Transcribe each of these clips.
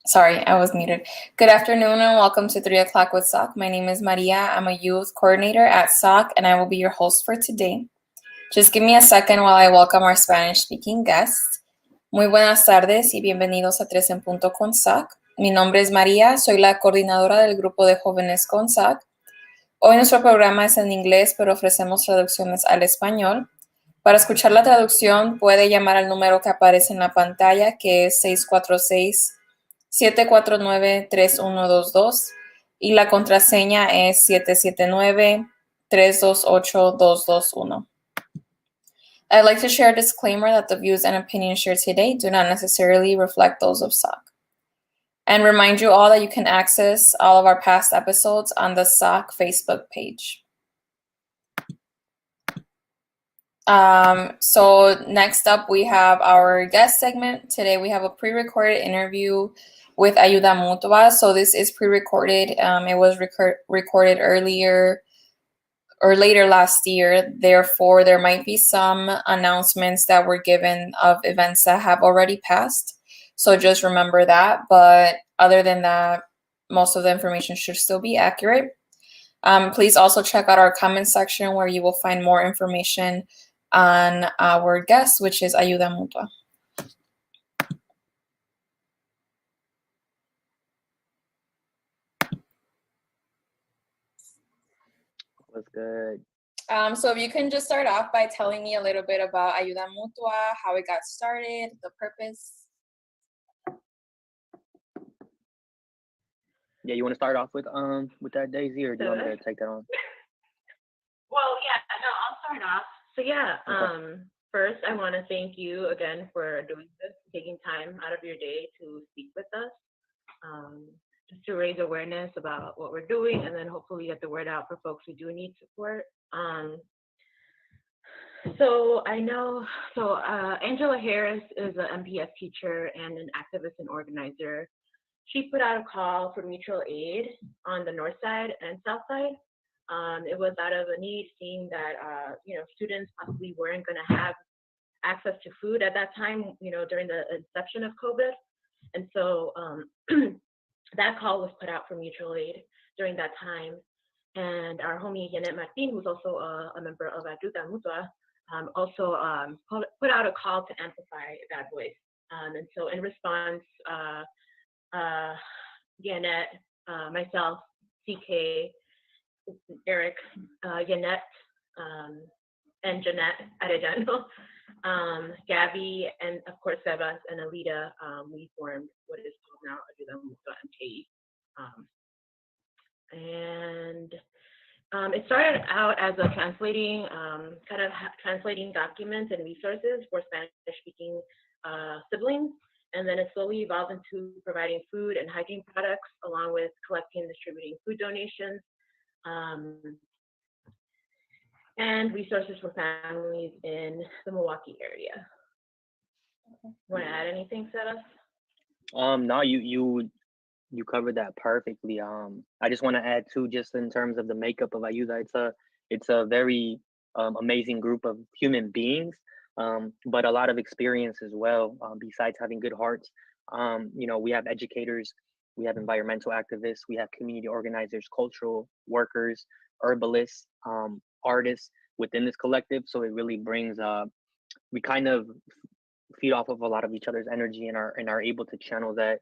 Sorry, I was muted. Good afternoon and welcome to 3 o'clock with SOC. My name is Maria. I'm a youth coordinator at SOC and I will be your host for today. Just give me a second while I welcome our Spanish-speaking guests. Muy buenas tardes y bienvenidos a 3 en punto con SOC. Mi nombre es María, soy la coordinadora del grupo de jóvenes con SOC. Hoy nuestro programa es en inglés, pero ofrecemos traducciones al español. Para escuchar la traducción, puede llamar al número que aparece en la pantalla, que es 646-749-3122, y la contraseña es 779-328-221. I'd like to share a disclaimer that the views and opinions shared today do not necessarily reflect those of SOC. And remind you all that you can access all of our past episodes on the SOC Facebook page. So next up, we have our guest segment. Today, we have a pre-recorded interview with Ayuda Mutua. So this is pre-recorded. It was recorded earlier or later last year. Therefore, there might be some announcements that were given of events that have already passed. So just remember that. But other than that, most of the information should still be accurate. Please also check out our comment section where you will find more information on our guest, which is Ayuda Mutua. What's good? So if you can just start off by telling me a little bit about Ayuda Mutua, how it got started, the purpose. Yeah, you want to start off with that, Daisy, or do you want me to take that on? Well, yeah, no, I'll start off. So yeah, Okay. First I want to thank you again for doing this, taking time out of your day to speak with us, just to raise awareness about what we're doing, and then hopefully get the word out for folks who do need support. So Angela Harris is an MPS teacher and an activist and organizer. She put out a call for mutual aid on the north side and south side. It was out of a need, seeing that students possibly weren't going to have access to food at that time, during the inception of COVID. And so that call was put out for mutual aid during that time. And our homie Yanet Martin, who's also a member of Ayuda Mutua, also put out a call to amplify that voice. And so in response, Yanet, myself, CK, Eric, Yanet, and Jeanette Arellano, Gabby, and of course Sebas and Alita, we formed what is called now Ayuda Mutua MKE. And it started out as a translating documents and resources for Spanish-speaking siblings. And then it slowly evolved into providing food and hygiene products, along with collecting and distributing food donations, and resources for families in the Milwaukee area. Want to add anything, Sebas? No, you covered that perfectly. I just want to add too, just in terms of the makeup of Ayuda, it's a very amazing group of human beings, but a lot of experience as well. Besides having good hearts, we have educators, we have environmental activists, we have community organizers, cultural workers, herbalists, artists within this collective. So it really brings we kind of feed off of a lot of each other's energy and are able to channel that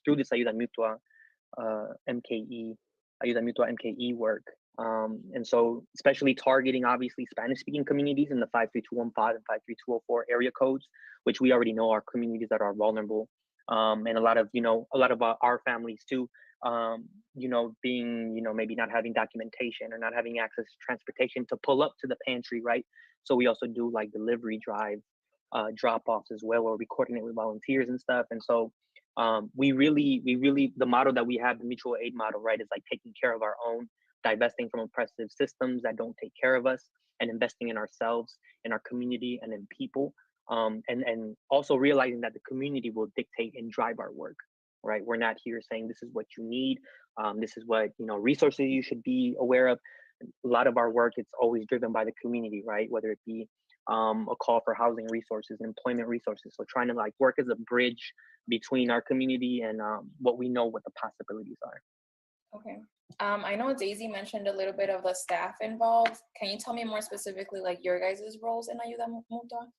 through this Ayuda Mutua MKE work. And so especially targeting obviously Spanish speaking communities in the 53215 and 53204 area codes, which we already know are communities that are vulnerable. And a lot of our families too, being, maybe not having documentation or not having access to transportation to pull up to the pantry, right? So we also do like delivery drive drop-offs as well, or we coordinate with volunteers and stuff. And so we really, the model that we have, the mutual aid model, right, is like taking care of our own, divesting from oppressive systems that don't take care of us, and investing in ourselves, in our community, and in people. And also realizing that the community will dictate and drive our work, right? We're not here saying this is what you need, this is what resources you should be aware of. A lot of our work, it's always driven by the community, right? Whether it be a call for housing resources and employment resources. So trying to like work as a bridge between our community and what we know what the possibilities are. Okay. I know Daisy mentioned a little bit of the staff involved. Can you tell me more specifically, like your guys' roles in Ayuda Mutua?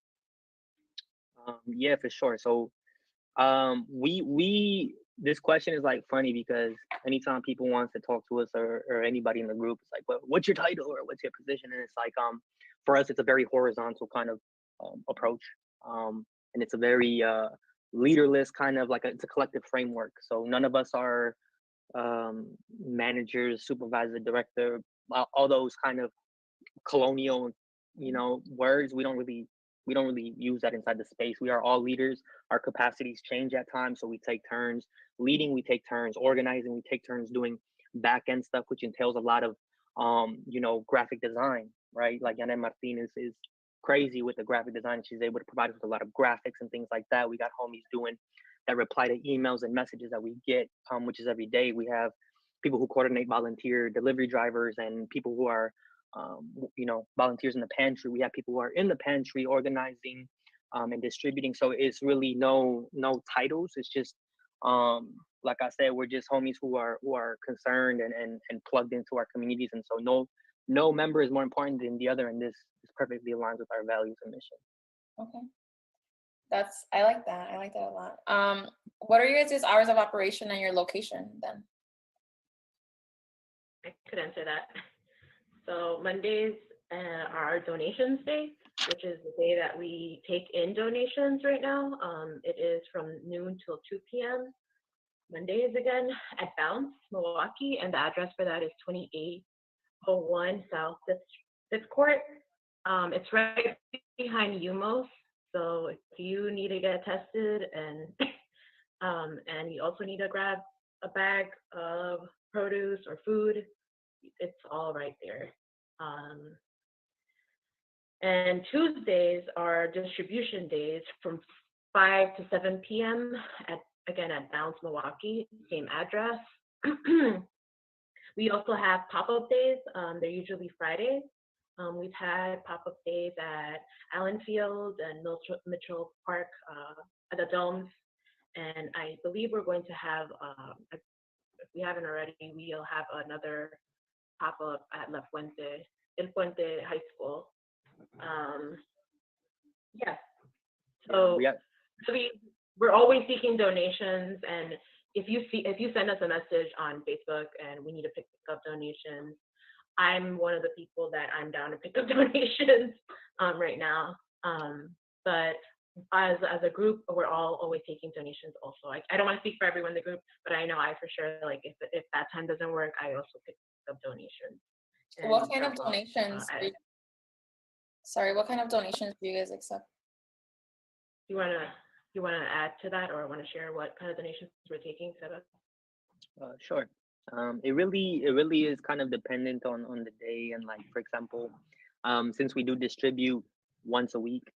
Yeah, for sure. So we this question is like funny because anytime people wants to talk to us or anybody in the group, it's like, well, what's your title or what's your position? And it's like, for us, it's a very horizontal kind of approach. And it's a very leaderless kind of like it's a collective framework. So none of us are managers, supervisor, director, all those kind of colonial, words. We don't really use that inside the space. We are all leaders. Our capacities change at times, so we take turns leading, we take turns organizing, we take turns doing back end stuff, which entails a lot of graphic design, right? Like Yana Martinez is crazy with the graphic design. She's able to provide us with a lot of graphics and things like that. We got homies doing that reply to emails and messages that we get, which is every day. We have people who coordinate volunteer delivery drivers and people who are volunteers in the pantry. We have people who are in the pantry organizing and distributing. So it's really no titles. It's just like I said, we're just homies who are concerned and plugged into our communities. And so no member is more important than the other, and this perfectly aligns with our values and mission. Okay. I like that. I like that a lot. What are your guys' hours of operation and your location then? I could answer that. So Mondays are our donations day, which is the day that we take in donations right now. It is from noon till 2 p.m. Mondays again at Bounce, Milwaukee, and the address for that is 2801 South 5th Court. It's right behind UMOS. So if you need to get tested and you also need to grab a bag of produce or food, it's all right there. And Tuesdays are distribution days from 5 to 7 p.m. at Bounce, Milwaukee, same address. We also have pop-up days. They're usually Fridays. We've had pop-up days at Allen Field and Mitchell Park at the Domes. And I believe we're going to have, if we haven't already, we'll have another pop-up at El Puente High School. So we're always seeking donations, and if you send us a message on Facebook and we need to pick up donations, I'm one of the people that I'm down to pick up donations right now. But as a group, we're all always taking donations also. I don't want to speak for everyone in the group, but I know I for sure, like if that time doesn't work, I also pick up donations. What kind of donations? What kind of donations do you guys accept? You wanna add to that, or want to share what kind of donations we're taking, Seba? Sure. It really is kind of dependent on the day, and like for example, since we do distribute once a week,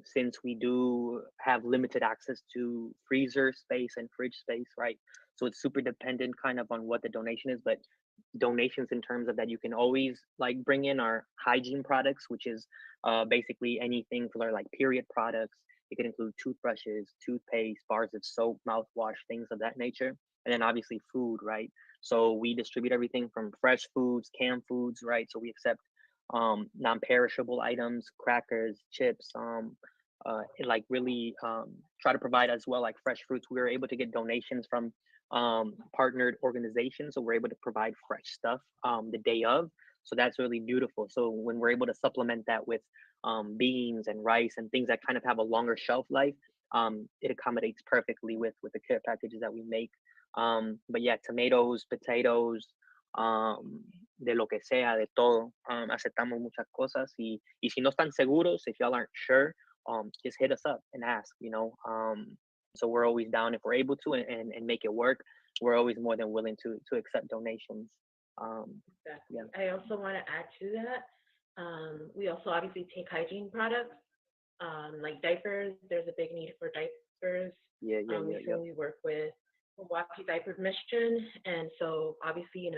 since we do have limited access to freezer space and fridge space, right? So it's super dependent kind of on what the donation is, but donations in terms of that you can always like bring in our hygiene products, which is basically anything for like period products. It can include toothbrushes, toothpaste, bars of soap, mouthwash, things of that nature. And then obviously food, right? So we distribute everything from fresh foods, canned foods, right? So we accept non-perishable items, crackers, chips, like really try to provide as well like fresh fruits. We were able to get donations from partnered organizations, so we're able to provide fresh stuff the day of. So that's really beautiful. So when we're able to supplement that with beans and rice and things that kind of have a longer shelf life, it accommodates perfectly with the care packages that we make. But yeah, tomatoes, potatoes, de lo que sea, de todo. Aceptamos muchas cosas. Y si no están seguros, if y'all aren't sure, just hit us up and ask, So we're always down if we're able to and make it work. We're always more than willing to accept donations. Exactly. Yeah. I also want to add to that. We also obviously take hygiene products, like diapers. There's a big need for diapers. We work with Milwaukee Diaper Mission, and so obviously,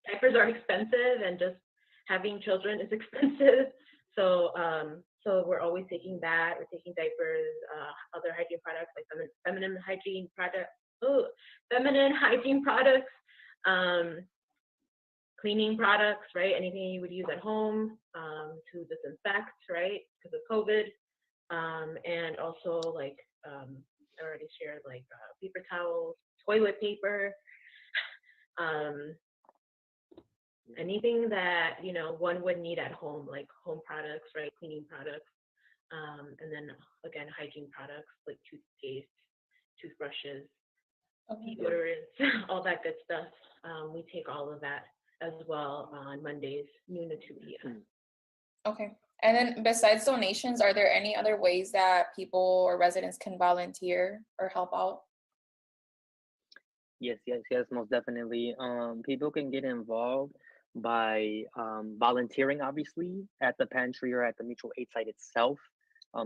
diapers are expensive, and just having children is expensive. So So we're always taking that. We're taking diapers, other hygiene products like feminine hygiene products. Oh, feminine hygiene products, cleaning products, right? Anything you would use at home to disinfect, right? Because of COVID, and also like I already shared like paper towels, toilet paper, anything that one would need at home, like home products, right? Cleaning products, and then again hygiene products like toothpaste, toothbrushes, deodorants, all that good stuff. We take all of that as well on Mondays, noon to 2 p.m. Okay. And then besides donations, are there any other ways that people or residents can volunteer or help out? Yes, most definitely. People can get involved by volunteering, obviously, at the pantry or at the mutual aid site itself.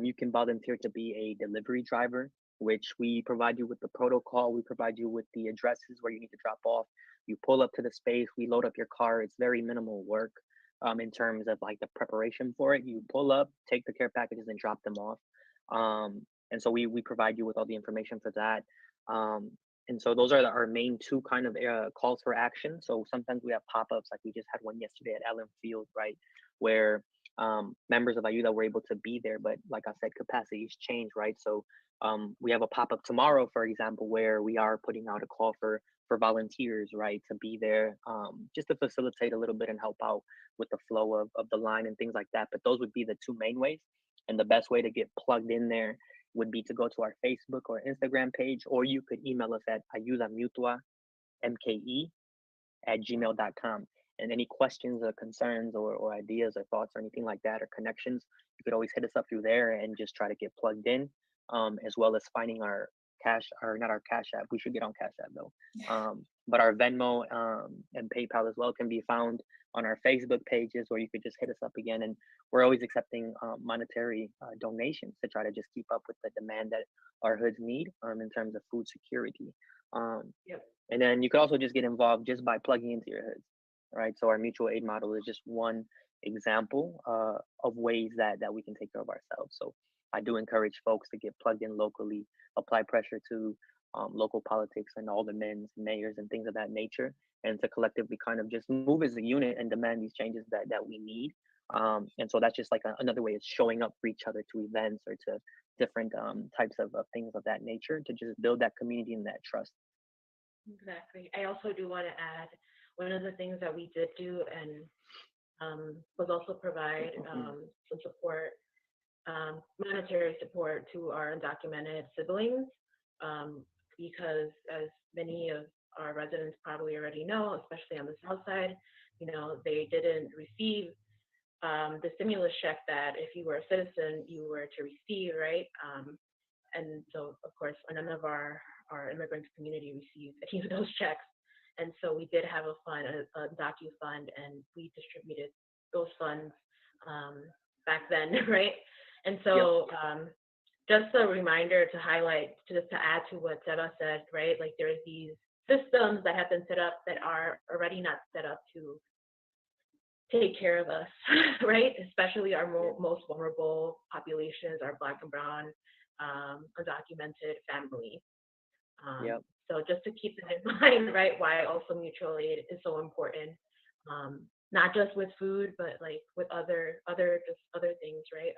You can volunteer to be a delivery driver, which we provide you with the protocol. We provide you with the addresses where you need to drop off. You pull up to the space, we load up your car. It's very minimal work in terms of like the preparation for it. You pull up, take the care packages, and drop them off. And so we provide you with all the information for that. And so those are our main two kind of calls for action. So sometimes we have pop-ups, like we just had one yesterday at Allen Field, right, where members of Ayuda were able to be there, but like I said, capacities change, right? So we have a pop-up tomorrow, for example, where we are putting out a call for volunteers, right, to be there, just to facilitate a little bit and help out with the flow of the line and things like that. But those would be the two main ways. And the best way to get plugged in there would be to go to our Facebook or Instagram page, or you could email us at Ayuda Mutua, MKE, @gmail.com. And any questions or concerns or ideas or thoughts or anything like that or connections, you could always hit us up through there and just try to get plugged in, as well as finding our not our Cash App. We should get on Cash App though. But our Venmo and PayPal as well can be found on our Facebook pages, or you could just hit us up again. And we're always accepting monetary donations to try to just keep up with the demand that our hoods need in terms of food security. And then you could also just get involved just by plugging into your hoods, right? So our mutual aid model is just one example of ways that we can take care of ourselves. So I do encourage folks to get plugged in locally, apply pressure to local politics and aldermen, mayors, and things of that nature, and to collectively kind of just move as a unit and demand these changes that we need. And so that's just like another way of showing up for each other to events or to different types of things of that nature, to just build that community and that trust. Exactly. I also do want to add, one of the things that we did do and was also provide some support, monetary support to our undocumented siblings, because as many of our residents probably already know, especially on the South Side, they didn't receive the stimulus check that if you were a citizen, you were to receive, right? And so, of course, none of our immigrant community received any of those checks. And so we did have a fund, a docu-fund, and we distributed those funds back then, right? And so just a reminder to highlight, just to add to what Seba said, right? Like there's these systems that have been set up that are already not set up to take care of us, right? Especially our most vulnerable populations, our Black and Brown, undocumented families. So just to keep that in mind, right? Why also mutual aid is so important, not just with food, but like with other things, right?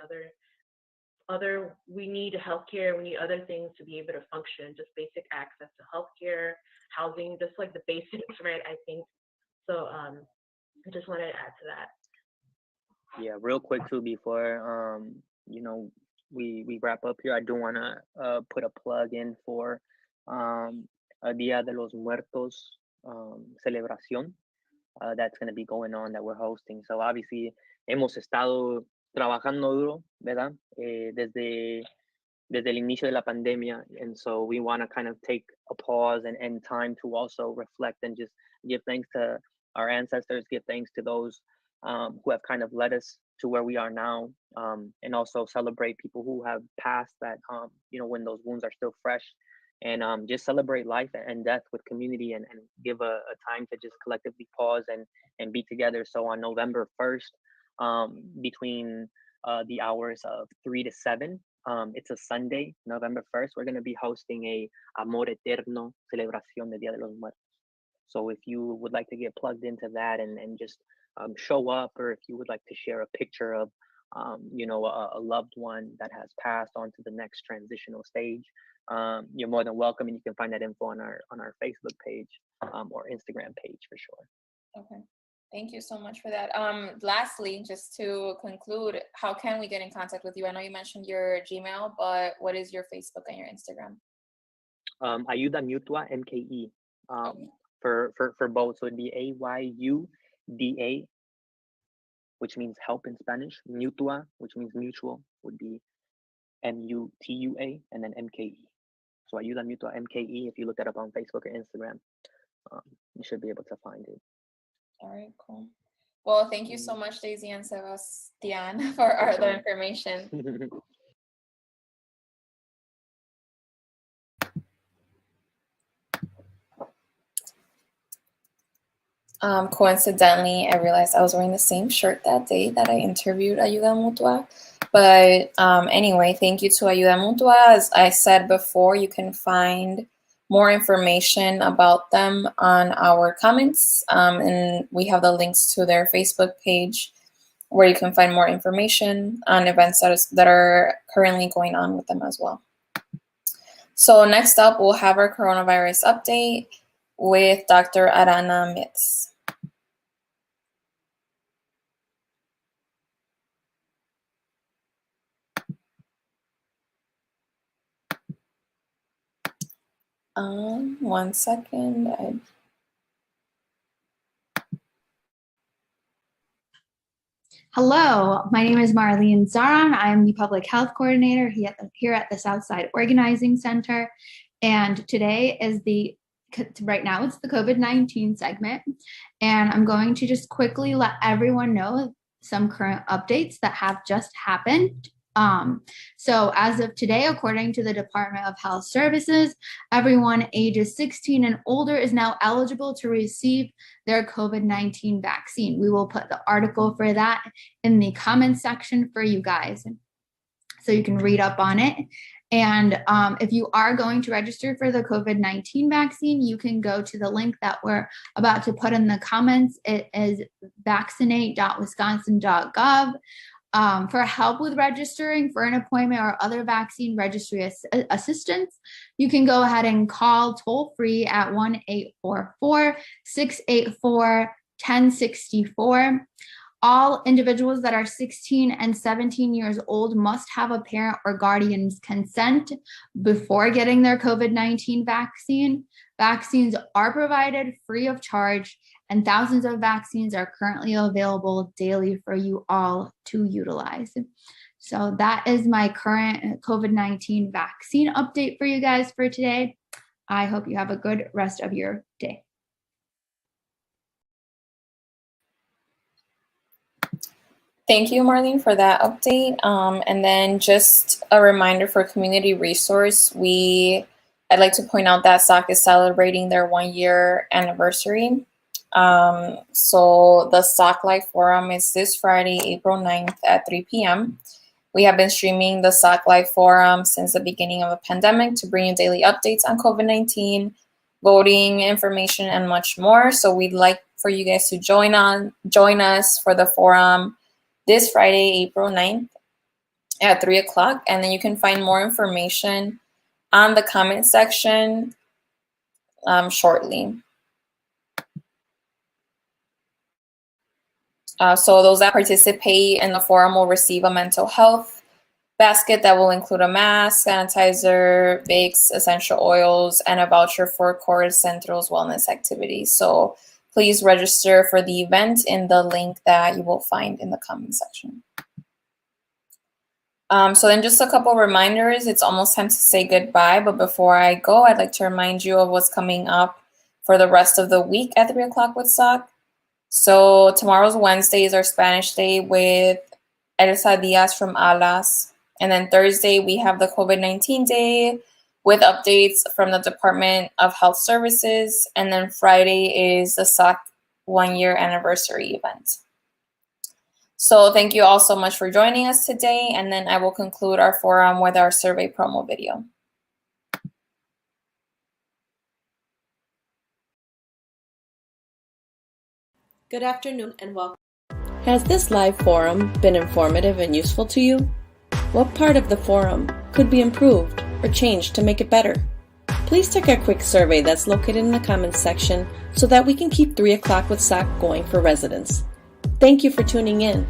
We need healthcare. We need other things to be able to function. Just basic access to healthcare, housing, just like the basics, right? I think so. I just wanted to add to that. Yeah, real quick too, before we wrap up here, I do want to put a plug in for Dia de los Muertos celebración that's going to be going on, that we're hosting. So obviously hemos estado trabajando duro, ¿verdad? Desde el inicio de la pandemia, and so we want to kind of take a pause and time to also reflect and just give thanks to our ancestors, give thanks to those who have kind of led us to where we are now, and also celebrate people who have passed that, when those wounds are still fresh, and just celebrate life and death with community, and give a time to just collectively pause and be together. So on November 1st, between the hours of 3 to 7. It's a Sunday, November 1st. We're going to be hosting a Amor Eterno celebración de Dia de los Muertos. So if you would like to get plugged into that and just show up, or if you would like to share a picture of, you know, a loved one that has passed on to the next transitional stage, you're more than welcome, and you can find that info on our Facebook page or Instagram page for sure. Okay. Thank you so much for that. Lastly, just to conclude, how can we get in contact with you? I know you mentioned your Gmail, but what is your Facebook and your Instagram? Ayuda Mutua, MKE. Okay. For both, so it'd be AYUDA, which means help in Spanish. Mutua, which means mutual, would be MUTUA, and then MKE. So Ayuda Mutua, MKE. If you look that up on Facebook or Instagram, you should be able to find it. All right, cool. Well, thank you so much, Daisy and Sebastian, for the information. Coincidentally, I realized I was wearing the same shirt that day that I interviewed Ayuda Mutua. But anyway, thank you to Ayuda Mutua. As I said before, you can find more information about them on our comments. And we have the links to their Facebook page where you can find more information on events that are currently going on with them as well. So next up, we'll have our coronavirus update with Dr. Arana Mitz. One second. Hello, my name is Marlene Zaran. I am the Public Health Coordinator here at the Southside Organizing Center. And today is right now it's the COVID-19 segment. And I'm going to just quickly let everyone know some current updates that have just happened. So as of today, according to the Department of Health Services, everyone ages 16 and older is now eligible to receive their COVID-19 vaccine. We will put the article for that in the comments section for you guys, so you can read up on it. And if you are going to register for the COVID-19 vaccine, you can go to the link that we're about to put in the comments. It is vaccinate.wisconsin.gov. For help with registering for an appointment or other vaccine registry assistance, you can go ahead and call toll-free at 1-844-684-1064. All individuals that are 16 and 17 years old must have a parent or guardian's consent before getting their COVID-19 vaccine. Vaccines are provided free of charge, and thousands of vaccines are currently available daily for you all to utilize. So that is my current COVID-19 vaccine update for you guys for today. I hope you have a good rest of your day. Thank you, Marlene, for that update. And then just a reminder for community resource, I'd like to point out that SOC is celebrating their 1-year anniversary. So the SOC Live Forum is this Friday, April 9th at 3 p.m. We have been streaming the SOC Live Forum since the beginning of the pandemic to bring you daily updates on COVID-19, voting information, and much more. So we'd like for you guys to join us for the forum this Friday, April 9th at 3 o'clock. And then you can find more information on the comment section shortly. So those that participate in the forum will receive a mental health basket that will include a mask, sanitizer, Vicks, essential oils, and a voucher for Core Centro's wellness activities. So please register for the event in the link that you will find in the comment section. So then just a couple reminders. It's almost time to say goodbye, but before I go, I'd like to remind you of what's coming up for the rest of the week at 3 o'clock with SOC. So tomorrow's Wednesday is our Spanish Day with Elsa Diaz from Alas. And then Thursday, we have the COVID-19 Day with updates from the Department of Health Services. And then Friday is the SOC 1-year anniversary event. So thank you all so much for joining us today, and then I will conclude our forum with our survey promo video. Good afternoon and welcome. Has this live forum been informative and useful to you? What part of the forum could be improved or changed to make it better? Please take a quick survey that's located in the comments section so that we can keep 3 o'clock with SOC going for residents. Thank you for tuning in.